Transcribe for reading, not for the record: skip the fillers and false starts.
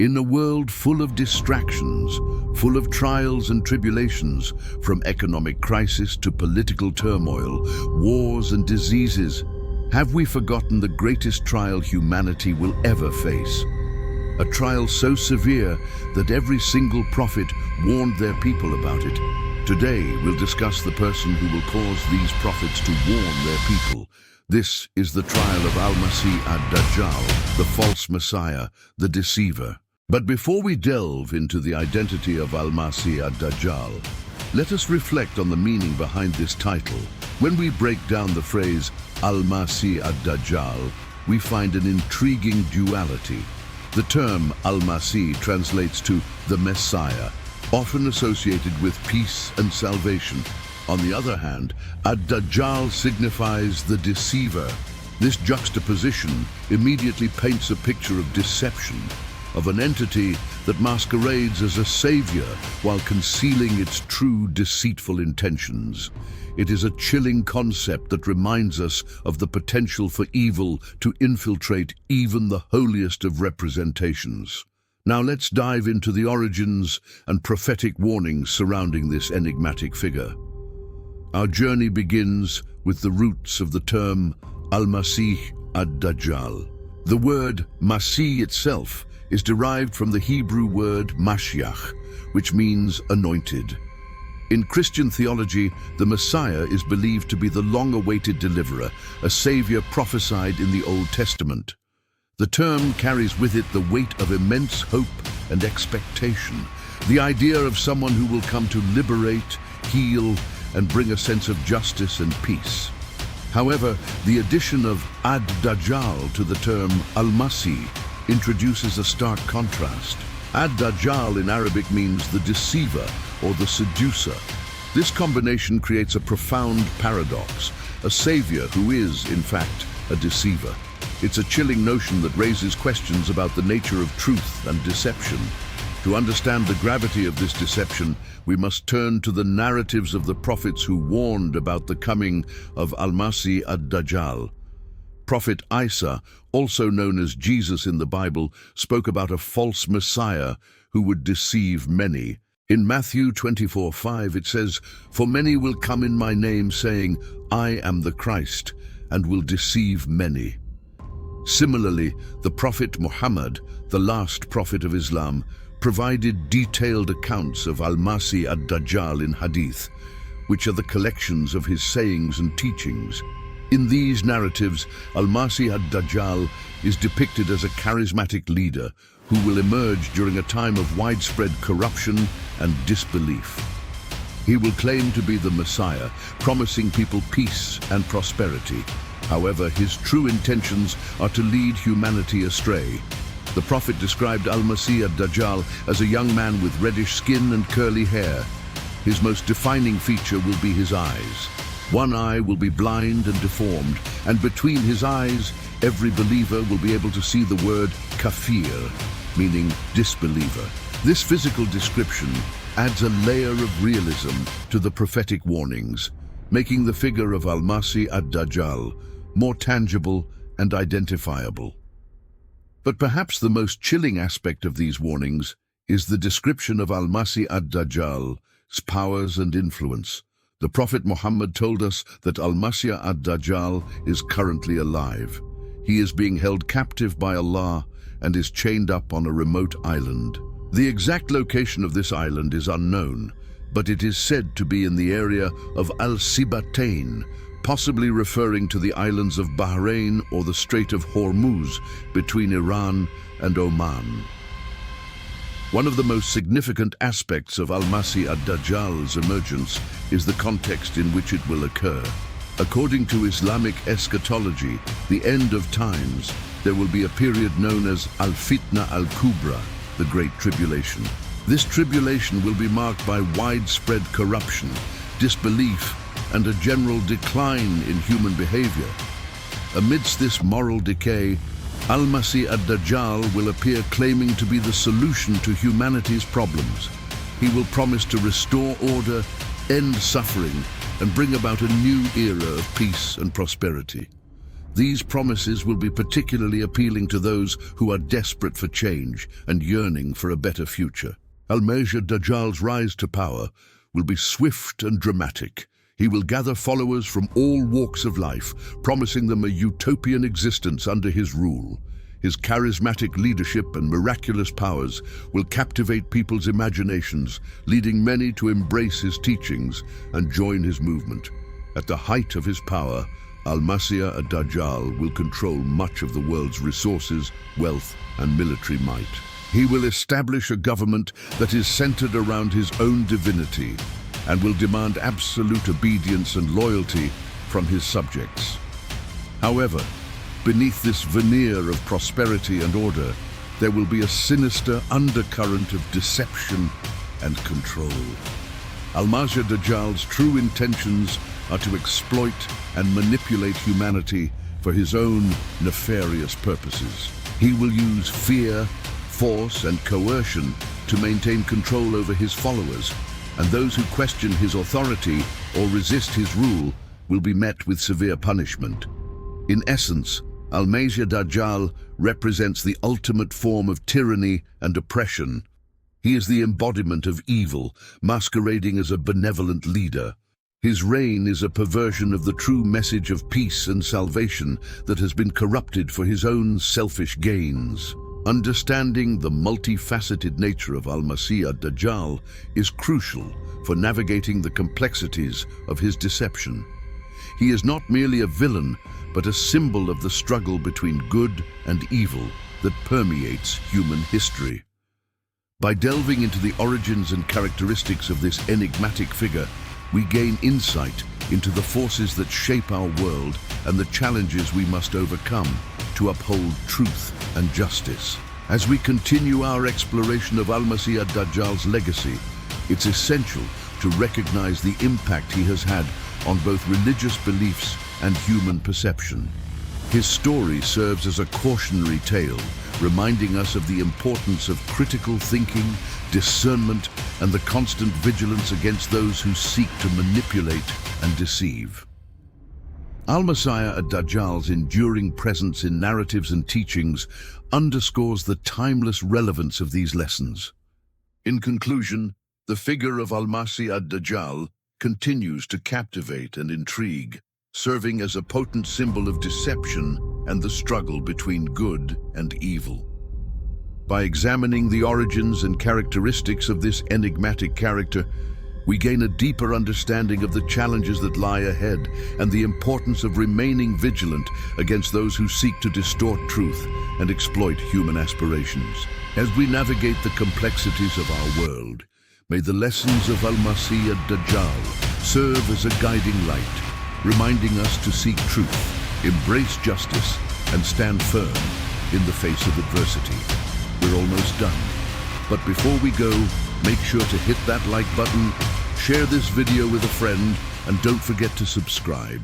In a world full of distractions, full of trials and tribulations, from economic crisis to political turmoil, wars and diseases, have we forgotten the greatest trial humanity will ever face? A trial so severe that every single prophet warned their people about it. Today, we'll discuss the person who will cause these prophets to warn their people. This is the trial of Al-Masih Ad-Dajjal, the false Messiah, the deceiver. But before we delve into the identity of Al-Masih Ad-Dajjal, let us reflect on the meaning behind this title. When we break down the phrase Al-Masih Ad-Dajjal, we find an intriguing duality. The term Al-Masih translates to the Messiah, often associated with peace and salvation. On the other hand, Ad-Dajjal signifies the deceiver. This juxtaposition immediately paints a picture of deception, of an entity that masquerades as a savior while concealing its true deceitful intentions. It is a chilling concept that reminds us of the potential for evil to infiltrate even the holiest of representations. Now let's dive into the origins and prophetic warnings surrounding this enigmatic figure. Our journey begins with the roots of the term Al-Masih Ad-Dajjal. The word Masih itself is derived from the Hebrew word Mashiach, which means anointed. In Christian theology, the Messiah is believed to be the long-awaited deliverer, a savior prophesied in the Old Testament. The term carries with it the weight of immense hope and expectation, the idea of someone who will come to liberate, heal, and bring a sense of justice and peace. However, the addition of Ad-Dajjal to the term Al-Masih introduces a stark contrast. Ad-Dajjal in Arabic means the deceiver or the seducer. This combination creates a profound paradox, a savior who is, in fact, a deceiver. It's a chilling notion that raises questions about the nature of truth and deception. To understand the gravity of this deception, we must turn to the narratives of the prophets who warned about the coming of Al-Masih Ad-Dajjal. Prophet Isa, also known as Jesus in the Bible, spoke about a false Messiah who would deceive many. In Matthew 24:5 it says, "For many will come in my name, saying, 'I am the Christ,' and will deceive many." Similarly, the Prophet Muhammad, the last prophet of Islam, provided detailed accounts of Al-Masih Ad-Dajjal in hadith, which are the collections of his sayings and teachings. In these narratives, Al-Masih Ad-Dajjal is depicted as a charismatic leader who will emerge during a time of widespread corruption and disbelief. He will claim to be the Messiah, promising people peace and prosperity. However, his true intentions are to lead humanity astray. The Prophet described Al-Masih Ad-Dajjal as a young man with reddish skin and curly hair. His most defining feature will be his eyes. One eye will be blind and deformed, and between his eyes, every believer will be able to see the word kafir, meaning disbeliever. This physical description adds a layer of realism to the prophetic warnings, making the figure of Al-Masih Ad-Dajjal more tangible and identifiable. But perhaps the most chilling aspect of these warnings is the description of Al-Masih Ad-Dajjal's powers and influence. The Prophet Muhammad told us that Al-Masih Ad-Dajjal is currently alive. He is being held captive by Allah and is chained up on a remote island. The exact location of this island is unknown, but it is said to be in the area of Al-Sibatain, possibly referring to the islands of Bahrain or the Strait of Hormuz between Iran and Oman. One of the most significant aspects of Al-Masih Ad-Dajjal's emergence is the context in which it will occur. According to Islamic eschatology, the end of times, there will be a period known as Al-Fitna Al-Kubra, the Great Tribulation. This tribulation will be marked by widespread corruption, disbelief, and a general decline in human behavior. Amidst this moral decay, Al-Masih Ad-Dajjal will appear claiming to be the solution to humanity's problems. He will promise to restore order, end suffering, and bring about a new era of peace and prosperity. These promises will be particularly appealing to those who are desperate for change and yearning for a better future. Al-Masih Ad-Dajjal's rise to power will be swift and dramatic. He will gather followers from all walks of life, promising them a utopian existence under his rule. His charismatic leadership and miraculous powers will captivate people's imaginations, leading many to embrace his teachings and join his movement. At the height of his power, Al-Masih Ad-Dajjal will control much of the world's resources, wealth, and military might. He will establish a government that is centered around his own divinity and will demand absolute obedience and loyalty from his subjects. However, beneath this veneer of prosperity and order, there will be a sinister undercurrent of deception and control. Al-Masih Ad-Dajjal's true intentions are to exploit and manipulate humanity for his own nefarious purposes. He will use fear, force, and coercion to maintain control over his followers, and those who question his authority or resist his rule will be met with severe punishment. In essence, Al-Masih Ad-Dajjal represents the ultimate form of tyranny and oppression. He is the embodiment of evil, masquerading as a benevolent leader. His reign is a perversion of the true message of peace and salvation that has been corrupted for his own selfish gains. Understanding the multifaceted nature of Al-Masih Ad-Dajjal is crucial for navigating the complexities of his deception. He is not merely a villain, but a symbol of the struggle between good and evil that permeates human history. By delving into the origins and characteristics of this enigmatic figure, we gain insight into the forces that shape our world and the challenges we must overcome to uphold truth and justice. As we continue our exploration of Al-Masih Ad-Dajjal's legacy, it's essential to recognize the impact he has had on both religious beliefs and human perception. His story serves as a cautionary tale, reminding us of the importance of critical thinking, discernment, and the constant vigilance against those who seek to manipulate and deceive. Al-Masih Ad-Dajjal's enduring presence in narratives and teachings underscores the timeless relevance of these lessons. In conclusion, the figure of Al-Masih Ad-Dajjal continues to captivate and intrigue, serving as a potent symbol of deception and the struggle between good and evil. By examining the origins and characteristics of this enigmatic character, we gain a deeper understanding of the challenges that lie ahead and the importance of remaining vigilant against those who seek to distort truth and exploit human aspirations. As we navigate the complexities of our world, may the lessons of Al-Masih Ad-Dajjal serve as a guiding light, reminding us to seek truth, embrace justice, and stand firm in the face of adversity. We're almost done. But before we go, make sure to hit that like button, share this video with a friend, and don't forget to subscribe.